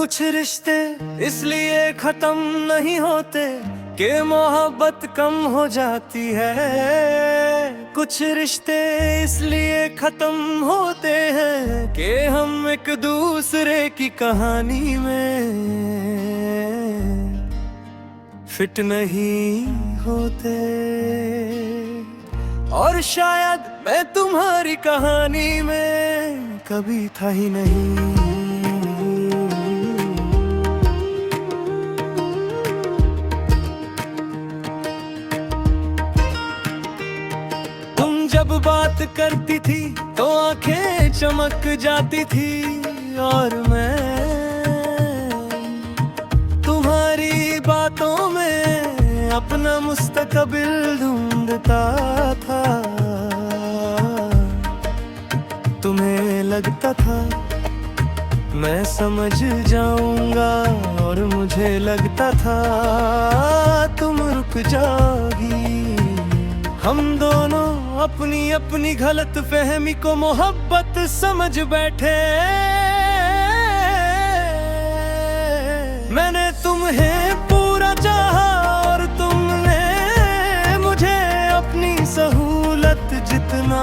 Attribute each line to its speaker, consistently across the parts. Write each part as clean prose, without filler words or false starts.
Speaker 1: कुछ रिश्ते इसलिए खत्म नहीं होते कि मोहब्बत कम हो जाती है। कुछ रिश्ते इसलिए खत्म होते हैं कि हम एक दूसरे की कहानी में फिट नहीं होते। और शायद मैं तुम्हारी कहानी में कभी था ही नहीं। जब बात करती थी तो आंखें चमक जाती थी और मैं तुम्हारी बातों में अपना मुस्तकबिल ढूंढता था। तुम्हें लगता था मैं समझ जाऊंगा और मुझे लगता था तुम रुक जाओगी। हम दोनों अपनी अपनी गलत फहमी को मोहब्बत समझ बैठे। मैंने तुम्हें पूरा चाहा और तुमने मुझे अपनी सहूलत जितना।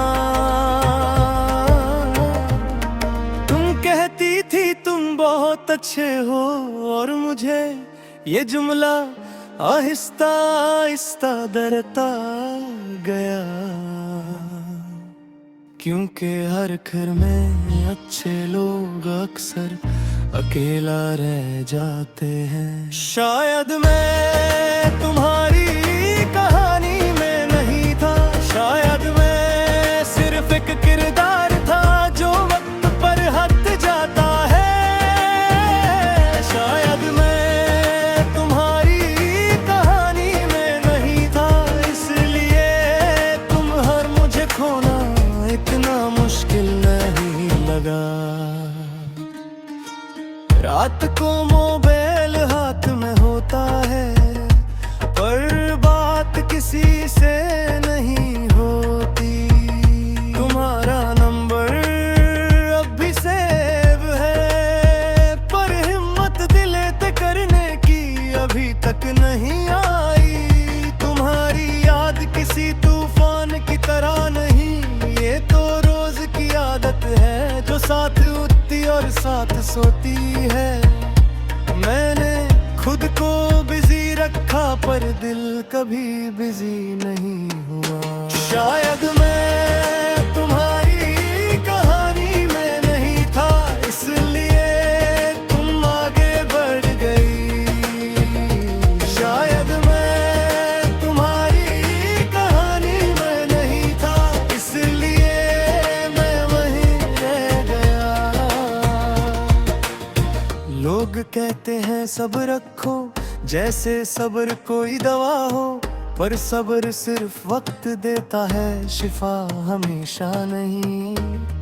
Speaker 1: तुम कहती थी तुम बहुत अच्छे हो और मुझे ये जुमला आहिस्ता आहिस्ता डरता गया, क्योंकि हर घर में अच्छे लोग अक्सर अकेला रह जाते हैं। शायद मैं तुम्हारी कहानी में नहीं था, शायद मैं सिर्फ एक किरदार था जो वक्त पर हट जाता है। शायद मैं तुम्हारी कहानी में नहीं था, इसलिए तुम हर मुझे खोना इतना मुश्किल नहीं लगा। रात को मोबाइल हाथ में होता है पर बात किसी से नहीं होती। तुम्हारा नंबर अब भी सेव है पर हिम्मत दिले ते करने की अभी तक नहीं आई। तुम्हारी याद किसी तूफान की तरह नहीं, ये तो रोज की आदत है जो साथ उठती और साथ सोती है। मैंने खुद को बिजी रखा पर दिल कभी बिजी नहीं हुआ। शायद मैं तुम्हारी कहानी में नहीं था, इसलिए तुम आगे बढ़ गई। शायद मैं तुम्हारी कहानी में नहीं था, इसलिए मैं वहीं रह गया। लोग कहते हैं सब्र रखो जैसे सब्र कोई दवा हो, पर सब्र सिर्फ वक्त देता है, शिफा हमेशा नहीं।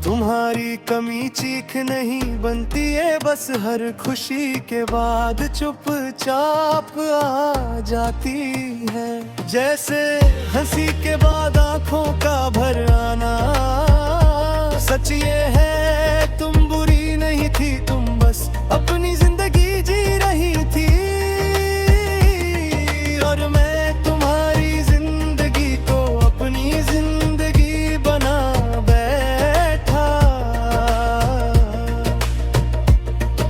Speaker 1: तुम्हारी कमी चीख नहीं बनती है, बस हर खुशी के बाद चुपचाप आ जाती है। जैसे हंसी के बाद आंखों का भर आना, सच ये है तुम बुरी नहीं थी, तुम बस अपनी जिंदगी जी रही थी। और मैं तुम्हारी जिंदगी को अपनी जिंदगी बना बैठा।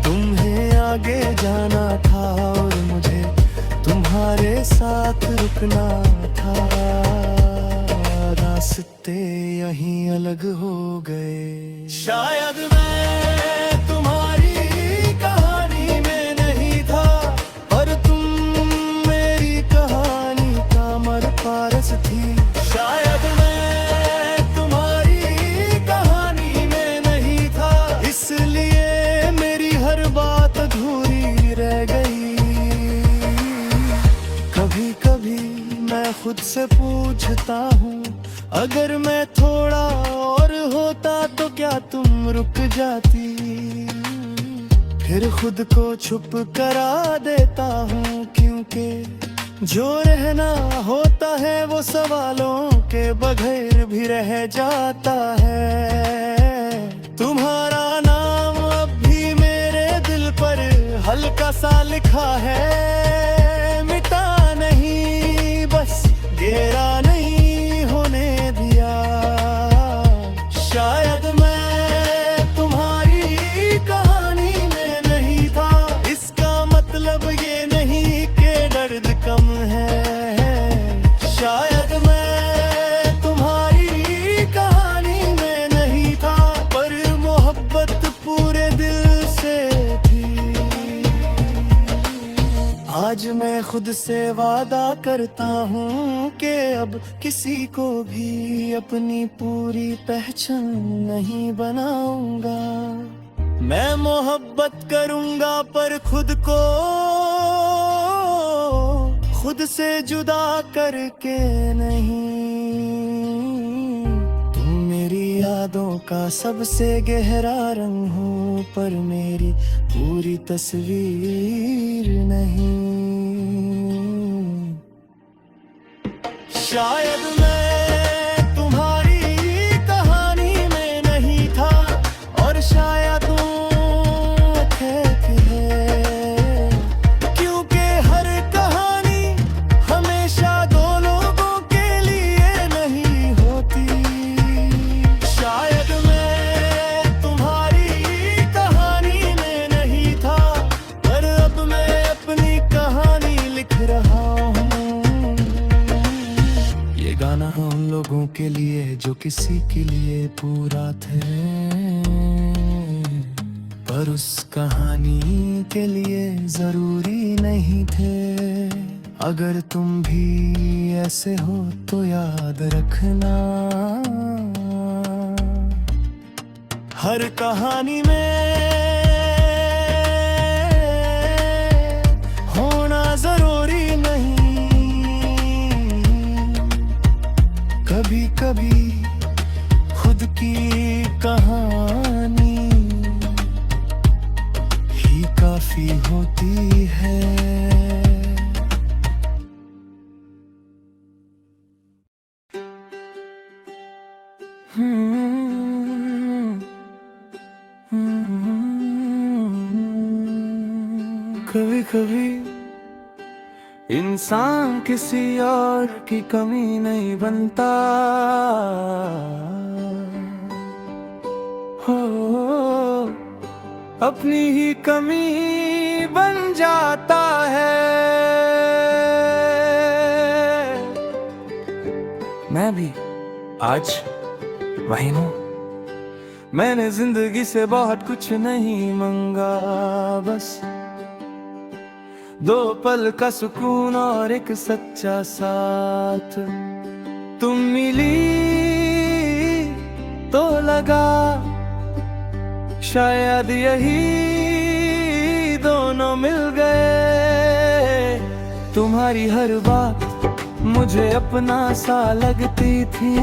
Speaker 1: तुम्हें आगे जाना था और मुझे तुम्हारे साथ रुकना था। रास्ते यहीं अलग हो गए। शायद मैं तुम्हारी कहानी में नहीं था, पर तुम मेरी कहानी का मर पारस थी। शायद मैं तुम्हारी कहानी में नहीं था, इसलिए मेरी हर बात अधूरी रह गई। कभी कभी मैं खुद से पूछता हूँ, अगर मैं थोड़ा और होता तो क्या तुम रुक जाती। फिर खुद को छुप करा देता हूँ, क्योंकि जो रहना होता है वो सवालों के बगैर भी रह जाता है। तुम्हारा नाम अब भी मेरे दिल पर लिखा है मिटा नहीं, बस घेरा नहीं होने दिया। शायद मैं तुम्हारी कहानी में नहीं था, इसका मतलब ये नहीं कि दर्द कम है। शायद मैं तुम्हारी कहानी में नहीं था, पर मोहब्बत पूरे दिल से थी। आज मैं खुद से वादा करता हूँ कि अब किसी को भी अपनी पूरी पहचान नहीं बनाऊंगा। मैं मोहब्बत करूंगा पर खुद को खुद से जुदा करके नहीं। तुम मेरी यादों का सबसे गहरा रंग हो, पर मेरी पूरी तस्वीर नहीं। शायद मैं तुम्हारी कहानी में नहीं था, और शायद तुम ठीक है, क्योंकि हर कहानी हमेशा दो लोगों के लिए नहीं होती। शायद मैं तुम्हारी कहानी में नहीं था, पर अब मैं अपनी कहानी लिख रहा हूँ। ये गाना उन लोगों के लिए जो किसी के लिए पूरा थे, पर उस कहानी के लिए जरूरी नहीं थे। अगर तुम भी ऐसे हो तो याद रखना, हर कहानी में होना जरूरी नहीं। कभी कभी खुद की कहानी ही काफी होती है। कभी कभी इंसान किसी और की कमी नहीं बनता, हो अपनी ही कमी बन जाता है। मैं भी आज वही हूँ। मैंने जिंदगी से बहुत कुछ नहीं मांगा, बस दो पल का सुकून और एक सच्चा साथ। तुम मिली तो लगा शायद यही दोनों मिल गए। तुम्हारी हर बात मुझे अपना सा लगती थी,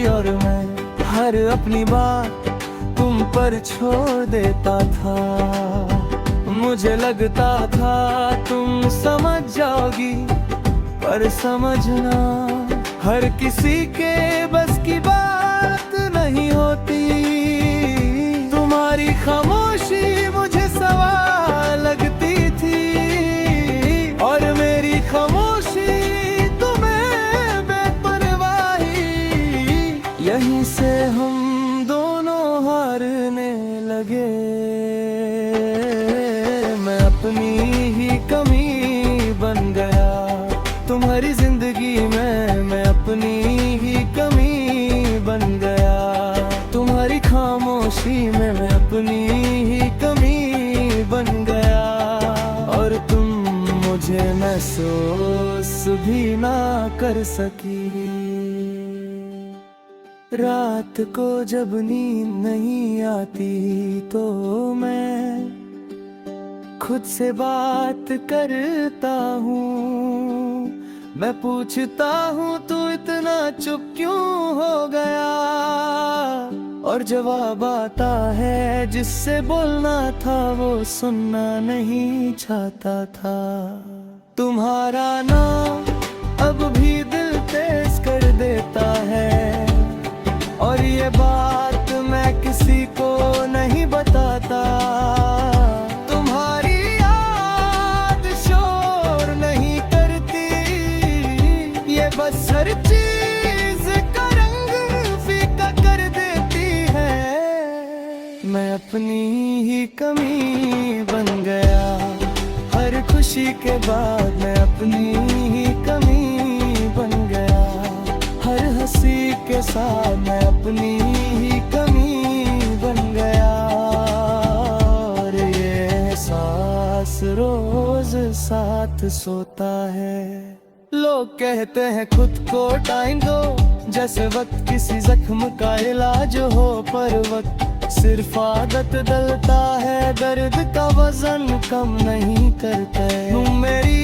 Speaker 1: और मैं हर अपनी बात तुम पर छोड़ देता था। मुझे लगता था तुम समझ जाओगी, पर समझना हर किसी के बस की बात नहीं होती। तुम्हारी खामोशी मुझे सवाल लगती थी, और मेरी खामोशी तुम्हें बेपरवाही। यहीं से हम दोनों हारने लगे। अपनी ही कमी बन गया तुम्हारी जिंदगी में, मैं अपनी ही कमी बन गया। तुम्हारी खामोशी में मैं अपनी ही कमी बन गया, और तुम मुझे महसूस भी ना कर सकी। रात को जब नींद नहीं आती तो मैं खुद से बात करता हूँ। मैं पूछता हूँ तू इतना चुप क्यों हो गया, और जवाब आता है जिससे बोलना था वो सुनना नहीं चाहता था। तुम्हारा नाम अब भी दिल तेज कर देता है, और ये बात मैं किसी को नहीं बताता। तुम्हारी याद अपनी ही कमी बन गया। हर खुशी के बाद मैं अपनी ही कमी बन गया। हर हंसी के साथ मैं अपनी ही कमी बन गया। और ये एहसास रोज साथ सोता है। लोग कहते हैं खुद को टाइम दो, जैसे वक्त किसी जख्म का इलाज हो, पर वक्त सिर्फ आदत डलता है, दर्द का वजन कम नहीं करते। तुम मेरी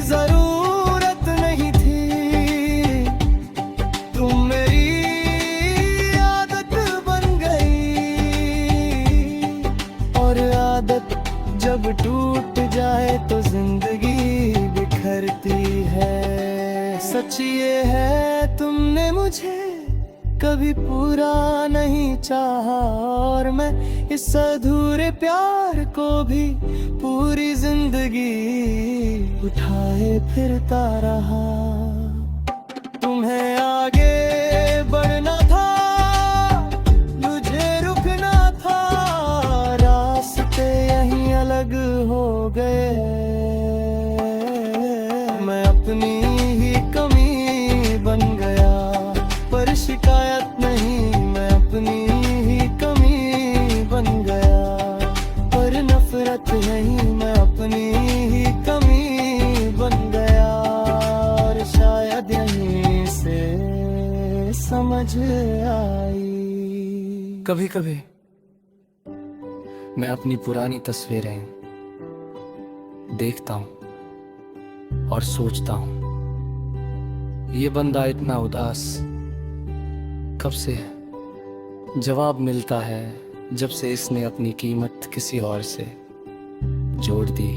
Speaker 1: जरूरत नहीं थी, तुम मेरी आदत बन गई। और आदत जब टूट जाए तो जिंदगी बिखरती है। सच ये है तुमने मुझे कभी पूरा नहीं चाहा, और मैं इस अधूरे प्यार को भी पूरी जिंदगी उठाए फिरता रहा। तुम्हें आगे बढ़ना था, मुझे रुकना था, रास्ते यहीं अलग हो गए। मैं अपनी ही कमी बन गया, पर शिकायत नहीं, मैं अपनी ही कमी बन गया। पर नफरत नहीं, मैं अपनी ही कमी बन गया। और शायद यहीं से समझ आई। कभी कभी मैं अपनी पुरानी तस्वीरें देखता हूँ और सोचता हूँ, ये बंदा इतना उदास कब से है? जवाब मिलता है जब से इसने अपनी कीमत किसी और से जोड़ दी।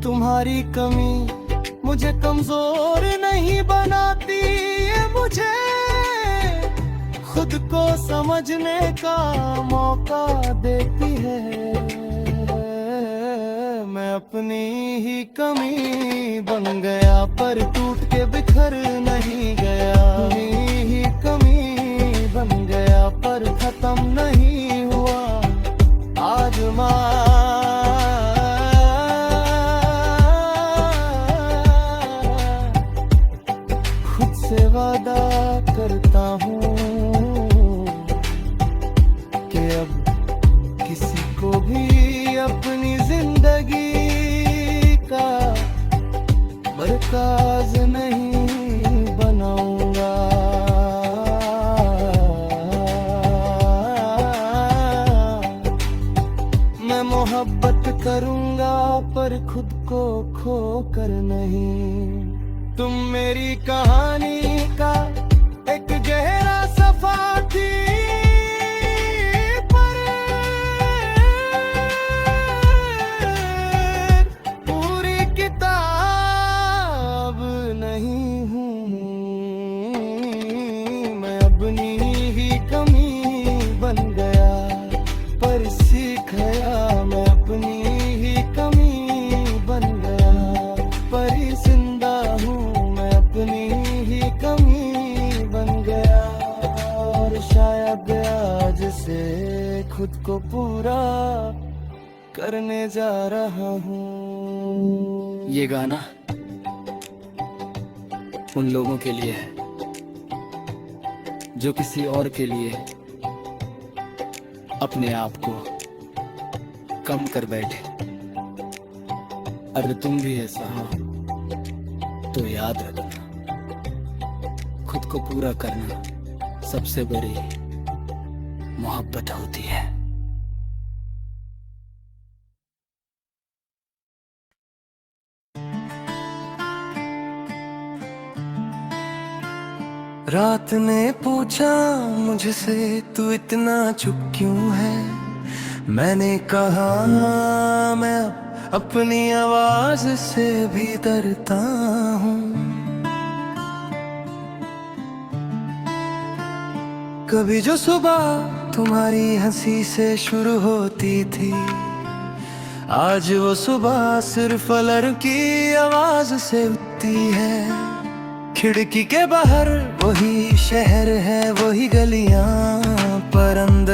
Speaker 1: तुम्हारी कमी मुझे कमजोर नहीं बनाती, ये मुझे खुद को समझने का मौका देती है। मैं अपनी ही कमी बन गया, पर टूट के बिखर नहीं गया। अपनी ही कमी बन गया, पर खत्म नहीं हुआ। आज खुद से वादा करता हूँ कि अब किसी को भी अपनी जिंदगी का मरकाज नहीं बनाऊंगा। मैं मोहब्बत करूंगा, पर खुद को खो कर नहीं। तुम मेरी कहानी का एक गहरा सफा थी, सीख गया मैं अपनी ही कमी बन गया। पर जिंदा हूँ मैं अपनी ही कमी बन गया। और शायद आज से खुद को पूरा करने जा रहा हूँ। ये गाना उन लोगों के लिए है जो किसी और के लिए अपने आप को कम कर बैठे। अगर तुम भी ऐसा हो तो याद रखना, खुद को पूरा करना सबसे बड़ी मोहब्बत होती है। रात ने पूछा मुझसे तू इतना चुप क्यों है। मैंने कहा मैं अपनी आवाज से भी डरता हूँ। कभी जो सुबह तुम्हारी हंसी से शुरू होती थी, आज वो सुबह सिर्फ अलार्म की आवाज से उठती है। खिड़की के बाहर वही शहर है, वही गलियां, पर अंदर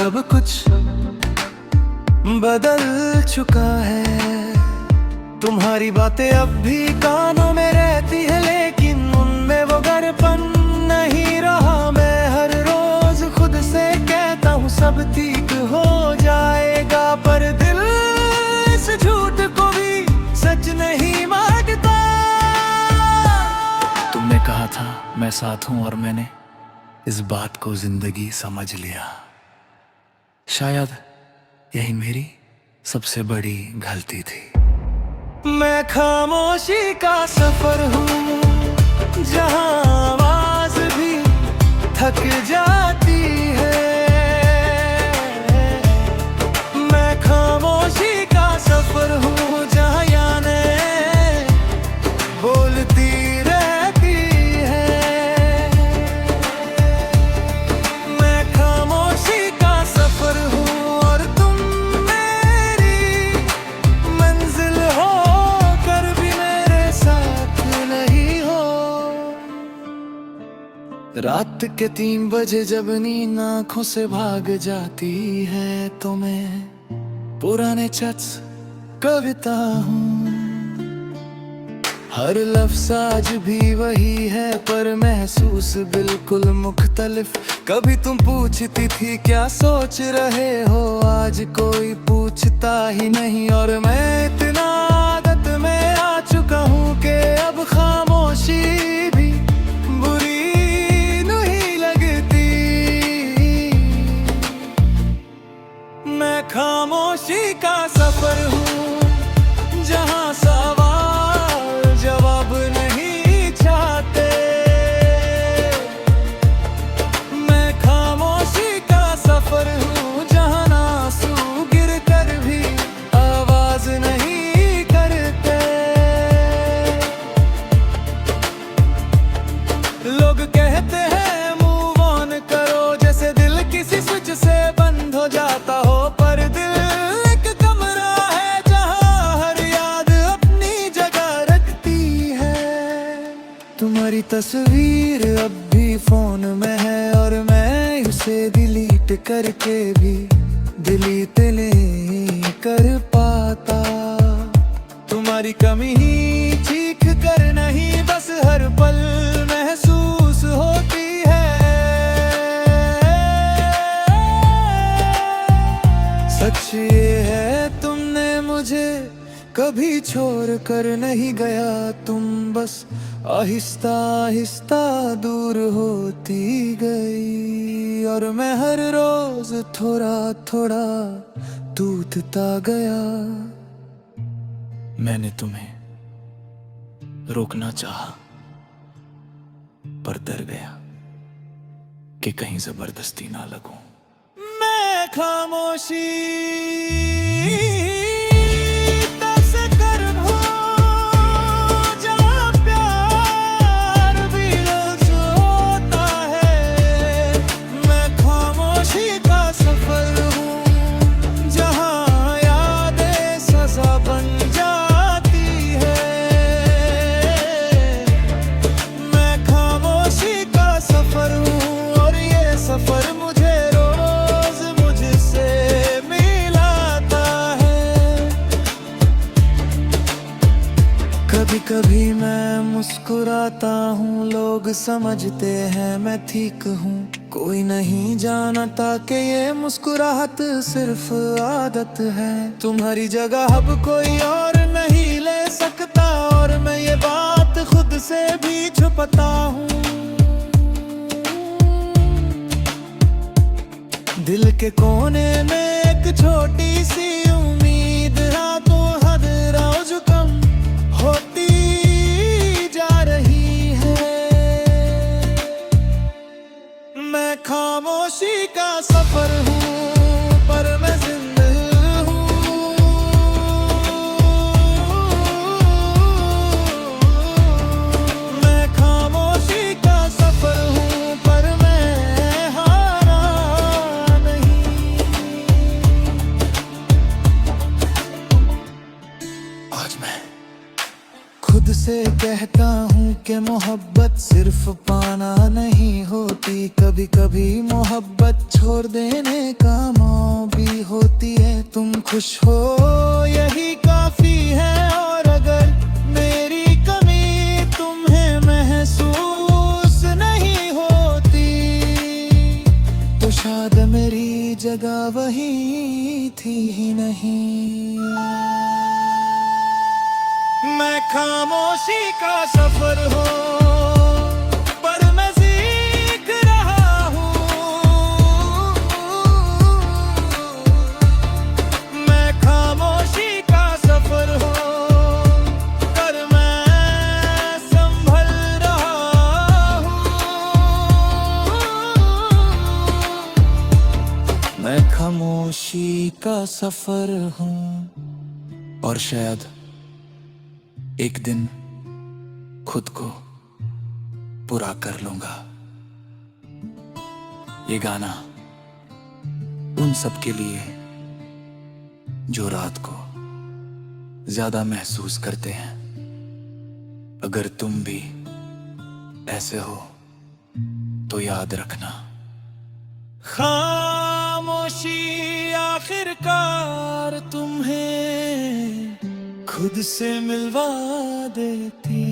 Speaker 1: सब कुछ बदल चुका है। तुम्हारी बातें अब भी कानों में रहती है, लेकिन उनमें वो गरपन नहीं रहा। मैं हर रोज खुद से कहता हूँ सब ठीक हो जाएगा, पर दिल इस झूठ को भी सच नहीं मानता। तुमने कहा था मैं साथ हूँ, और मैंने इस बात को जिंदगी समझ लिया। शायद यही मेरी सबसे बड़ी गलती थी। मैं खामोशी का सफर हूँ, जहाँ आवाज भी थक जाती है। मैं खामोशी का सफर हूँ, जहाँ यादें बोलती रहती है। मैं खामोशी का सफर हूँ, और तुम मेरी मंजिल हो कर भी मेरे साथ नहीं हो। रात के 3 बजे जब नींद आँखों से भाग जाती है, तो मैं पुराने चट्स कविता हूँ। हर लफ्ज़ आज भी वही है, पर महसूस बिल्कुल मुख्तलिफ। कभी तुम पूछती थी क्या सोच रहे हो, आज कोई पूछता ही नहीं। और मैं इतना आदत में आ चुका हूँ कि अब खामोशी भी बुरी नहीं लगती। मैं खामोशी का सफर हूँ, जहाँ सवाल जवाब नहीं चाहते। मैं खामोशी का सफर हूँ, जहाँ आंसू गिर कर भी आवाज नहीं करते। लोग कहते हैं मूव ऑन करो, जैसे दिल किसी स्विच से बंद हो जाता हो, पर दिल एक कमरा है जहाँ हर याद अपनी जगह रखती है। तुम्हारी तस्वीर अब भी फोन में है, और मैं उसे डिलीट करके भी डिलीट नहीं कर पाता। तुम्हारी कमी ही चीख कर नहीं, बस हर पल महसूस होती है। सच ये है तुमने मुझे कभी छोड़ कर नहीं गया, तुम बस आहिस्ता आहिस्ता दूर होती गई। और मैं हर रोज थोड़ा थोड़ा टूटता गया। मैंने तुम्हें रोकना चाहा, पर डर गया कि कहीं जबरदस्ती ना लगूं। मैं खामोशी कभी मैं मुस्कुराता हूँ, लोग समझते हैं मैं ठीक हूँ। कोई नहीं जानता कि ये मुस्कुराहट सिर्फ आदत है। तुम्हारी जगह अब कोई और नहीं ले सकता, और मैं ये बात खुद से भी छुपाता हूँ। दिल के कोने में एक छोटी सी उम्मीद, रातों हद रोज कम होती जा रही है। मैं खामोशी का सफर हूँ, पर मैं जिंदा हूँ। मैं खामोशी का सफर हूँ, पर मैं हारा नहीं। आज मैं खुद से कहता हूँ कि मोहब्बत सिर्फ पाना नहीं होती। होती, कभी कभी मोहब्बत छोड़ देने का मौका भी होती है। तुम खुश हो यही काफी है, और अगर मेरी कमी तुम्हें महसूस नहीं होती तो शायद मेरी जगह वही थी ही नहीं। मैं खामोशी का सफर हूँ पर मैं सीख रहा हूँ। मैं खामोशी का सफर हूँ पर मैं संभल रहा हूँ। मैं खामोशी का सफर हूँ और शायद एक दिन खुद को पूरा कर लूंगा। ये गाना उन सब के लिए जो रात को ज्यादा महसूस करते हैं। अगर तुम भी ऐसे हो तो याद रखना, खामोशी आखिरकार तुम्हें खुद से मिलवा देती।